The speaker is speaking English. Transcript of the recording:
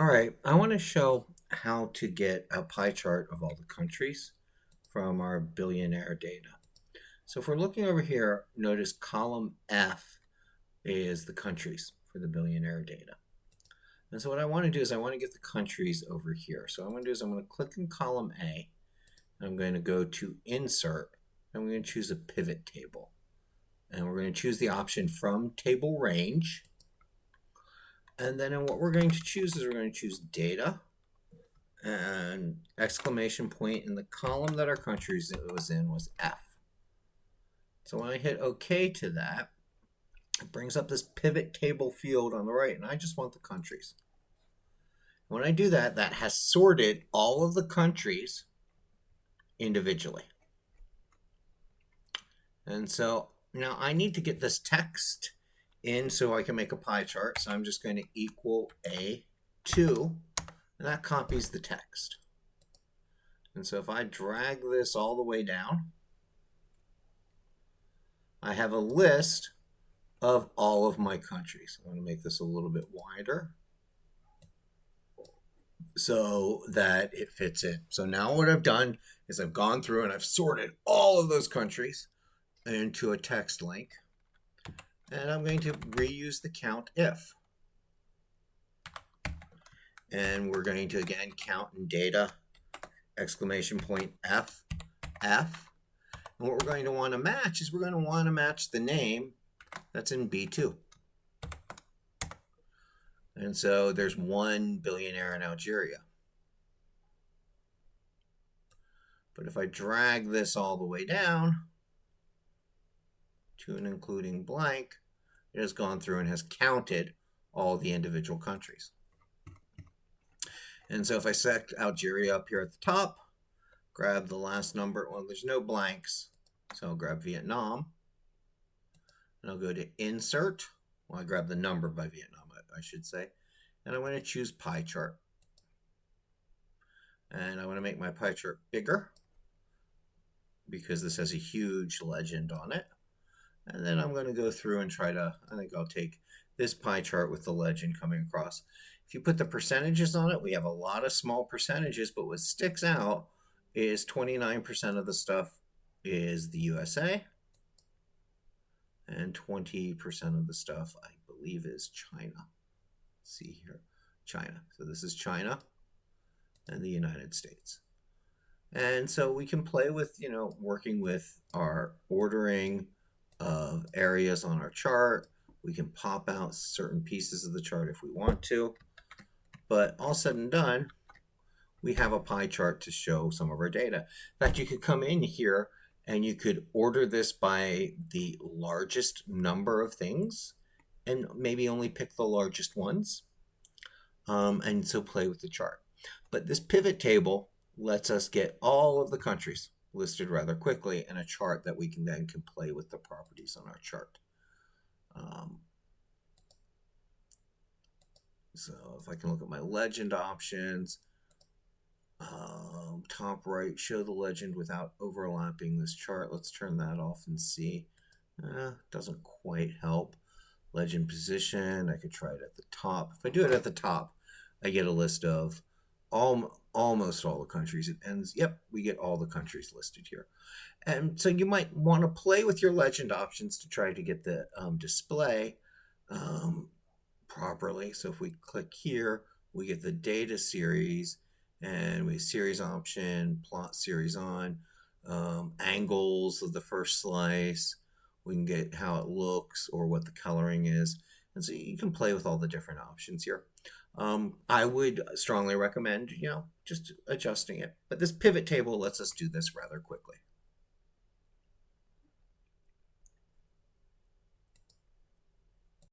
All right, I want to show how to get a pie chart of all the countries from our billionaire data. So if we're looking over here, notice column F is the countries for the billionaire data. And so what I want to do is I want to get the countries over here. So what I'm going to do is I'm going to click in column A. And I'm going to go to Insert, and we're going to choose a pivot table. And we're going to choose the option from table range. And then what we're going to choose is we're going to choose data and exclamation point in the column that our countries it was in was F. So when I hit OK to that, it brings up this pivot table field on the right, and I just want the countries. When I do that, that has sorted all of the countries individually. And so now I need to get this text in so I can make a pie chart. So I'm just going to equal A2, and that copies the text. And so if I drag this all the way down, I have a list of all of my countries. I'm going to make this a little bit wider so that it fits in. So now what I've done is I've gone through and I've sorted all of those countries into a text link. And I'm going to reuse the count if. And we're going to, again, count in data, exclamation point F, F. And what we're going to want to match is we're going to want to match the name that's in B2. And so there's one billionaire in Algeria. But if I drag this all the way down to and including blank, it has gone through and has counted all the individual countries. And so if I select Algeria up here at the top, grab the last number, well, there's no blanks, so I'll grab Vietnam, and I'll go to Insert. Well, I grab the number by Vietnam, I should say, and I'm going to choose Pie Chart. And I want to make my pie chart bigger because this has a huge legend on it. And then I'm going to go through and try to, I think I'll take this pie chart with the legend coming across. If you put the percentages on it, we have a lot of small percentages, but what sticks out is 29% of the stuff is the USA, and 20% of the stuff, I believe, is China. Let's see here, China. So this is China and the United States. And so we can play with, working with our ordering of areas on our chart. We can pop out certain pieces of the chart if we want to. But all said and done, we have a pie chart to show some of our data. In fact, you could come in here and you could order this by the largest number of things and maybe only pick the largest ones. And so play with the chart. But this pivot table lets us get all of the countries listed rather quickly in a chart that we can then play with the properties on our chart. So if I can look at my legend options, top right, show the legend without overlapping this chart. Let's turn that off and see. Doesn't quite help. Legend position, I could try it at the top. If I do it at the top, I get a list of almost all the countries. It ends, yep, we get all the countries listed here. And so you might want to play with your legend options to try to get the display properly. So if we click here, we get the data series, and we series option, plot series on, angles of the first slice. We can get how it looks or what the coloring is. And so you can play with all the different options here. I would strongly recommend, just adjusting it. But this pivot table lets us do this rather quickly.